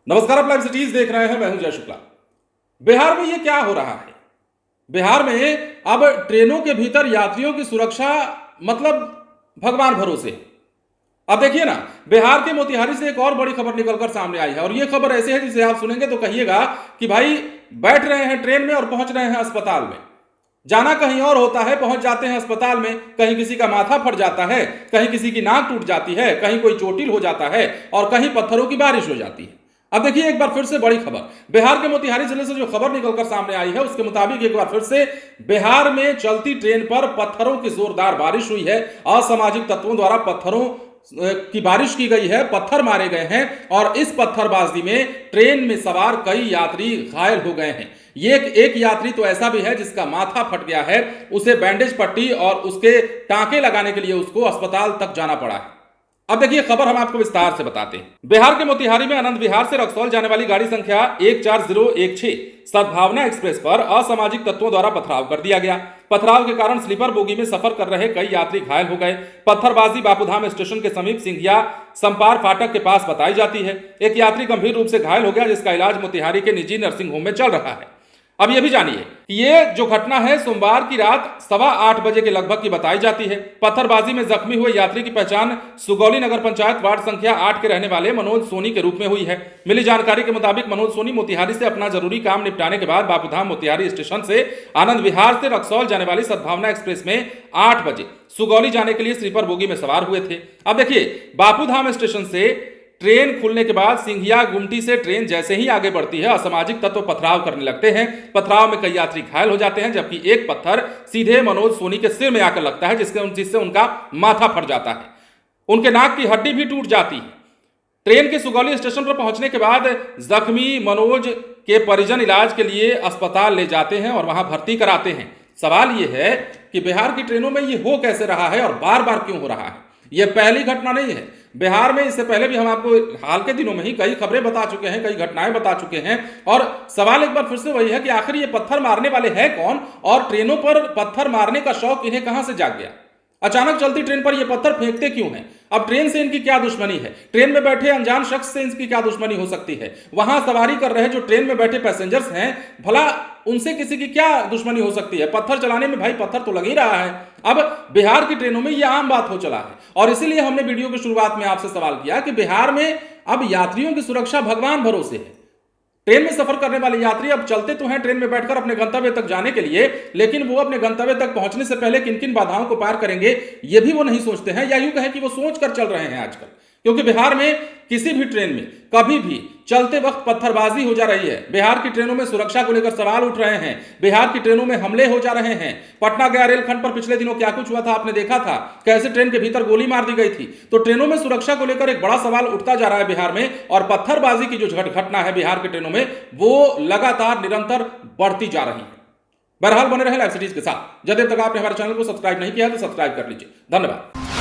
नमस्कार, आप live cities देख रहे हैं। मैं हूं जय शुक्ला। बिहार में ये क्या हो रहा है? बिहार में अब ट्रेनों के भीतर यात्रियों की सुरक्षा मतलब भगवान भरोसे। अब देखिए ना, बिहार के मोतिहारी से एक और बड़ी खबर निकलकर सामने आई है और ये खबर ऐसे है जिसे आप सुनेंगे तो कहिएगा कि भाई बैठ रहे हैं ट्रेन में और पहुंच रहे हैं अस्पताल में। जाना कहीं और होता है, पहुंच जाते हैं अस्पताल में, कहीं किसी का माथा फट जाता है, कहीं किसी की नाक टूट जाती है, कहीं कोई चोटिल हो जाता है और कहीं पत्थरों की बारिश हो जाती है। अब देखिए एक बार फिर से बड़ी खबर, बिहार के मोतिहारी जिले से जो खबर निकलकर सामने आई है उसके मुताबिक एक बार फिर से बिहार में चलती ट्रेन पर पत्थरों की जोरदार बारिश हुई है। असामाजिक तत्वों द्वारा पत्थरों की बारिश की गई है, पत्थर मारे गए हैं और इस पत्थरबाजी में ट्रेन में सवार कई यात्री घायल हो गए हैं। ये एक यात्री तो ऐसा भी है जिसका माथा फट गया है, उसे बैंडेज पट्टी और उसके टांके लगाने के लिए उसको अस्पताल तक जाना पड़ा है। अब देखिए खबर हम आपको विस्तार से बताते हैं। बिहार के मोतिहारी में आनंद विहार से रक्सौल जाने वाली गाड़ी संख्या 14016 सद्भावना एक्सप्रेस पर असामाजिक तत्वों द्वारा पथराव कर दिया गया। पथराव के कारण स्लीपर बोगी में सफर कर रहे कई यात्री घायल हो गए। पत्थरबाजी बापूधाम स्टेशन के समीप सिंघिया संपार फाटक के पास बताई जाती है। एक यात्री गंभीर रूप से घायल हो गया जिसका इलाज मोतिहारी के निजी नर्सिंग होम में चल रहा है। अब यह भी जानिए कि ये जो घटना है सोमवार की रात 8:15 बजे के लगभग की बताई जाती है। पत्थरबाजी में जख्मी हुए यात्री की पहचान सुगौली नगर पंचायत वार्ड संख्या 8 के रहने वाले मनोज सोनी के रूप में हुई है। मिली जानकारी के मुताबिक मनोज सोनी मोतिहारी से अपना जरूरी काम निपटाने के बाद बापूधाम मोतिहारी स्टेशन से आनंद विहार से रक्सौल जाने वाली सद्भावना एक्सप्रेस में 8 बजे सुगौली जाने के लिए स्लीपर बोगी में सवार हुए थे। अब देखिए बापूधाम स्टेशन से ट्रेन खुलने के बाद सिंघिया गुमटी से ट्रेन जैसे ही आगे बढ़ती है असामाजिक तत्व पथराव करने लगते हैं। पथराव में कई यात्री घायल हो जाते हैं जबकि एक पत्थर सीधे मनोज सोनी के सिर में आकर लगता है जिससे उनका माथा फट जाता है, उनके नाक की हड्डी भी टूट जाती है। ट्रेन के सुगौली स्टेशन पर पहुंचने के बाद जख्मी मनोज के परिजन इलाज के लिए अस्पताल ले जाते हैं और वहां भर्ती कराते हैं। सवाल यह है कि बिहार की ट्रेनों में यह हो कैसे रहा है और बार बार क्यों हो रहा है? यह पहली घटना नहीं है। बिहार में इससे पहले भी हम आपको हाल के दिनों में ही कई खबरें बता चुके हैं, कई घटनाएं बता चुके हैं और सवाल एक बार फिर से वही है कि आखिर ये पत्थर मारने वाले हैं कौन और ट्रेनों पर पत्थर मारने का शौक इन्हें कहां से जाग गया? अचानक चलती ट्रेन पर ये पत्थर फेंकते क्यों हैं? अब ट्रेन से इनकी क्या दुश्मनी है? ट्रेन में बैठे अनजान शख्स से इनकी क्या दुश्मनी हो सकती है? वहां सवारी कर रहे जो ट्रेन में बैठे पैसेंजर्स हैं, भला उनसे किसी की क्या दुश्मनी हो सकती है? पत्थर चलाने में भाई पत्थर तो लग ही रहा है। अब बिहार की ट्रेनों में यह आम बात हो चला है और इसीलिए हमने वीडियो की शुरुआत में आपसे सवाल किया कि बिहार में अब यात्रियों की सुरक्षा भगवान भरोसे है। ट्रेन में सफर करने वाले यात्री अब चलते तो हैं ट्रेन में बैठकर अपने गंतव्य तक जाने के लिए, लेकिन वो अपने गंतव्य तक पहुंचने से पहले किन किन बाधाओं को पार करेंगे ये भी वो नहीं सोचते हैं, या यूं कहें कि वो सोच कर चल रहे हैं आजकल। क्योंकि बिहार में किसी भी ट्रेन में कभी भी चलते वक्त पत्थरबाजी हो जा रही है। बिहार की ट्रेनों में सुरक्षा को लेकर सवाल उठ रहे हैं। बिहार की ट्रेनों में हमले हो जा रहे हैं। पटना गया रेलखंड पर पिछले दिनों क्या कुछ हुआ था आपने देखा था, कैसे ट्रेन के भीतर गोली मार दी गई थी। तो ट्रेनों में सुरक्षा को लेकर एक बड़ा सवाल उठता जा रहा है बिहार में और पत्थरबाजी की जो घटना है बिहार की ट्रेनों में वो लगातार निरंतर बढ़ती जा रही है। बहरहाल बने रहे लाइव सिटीज के साथ। जब तक आपने हमारे चैनल को सब्सक्राइब नहीं किया तो सब्सक्राइब कर लीजिए। धन्यवाद।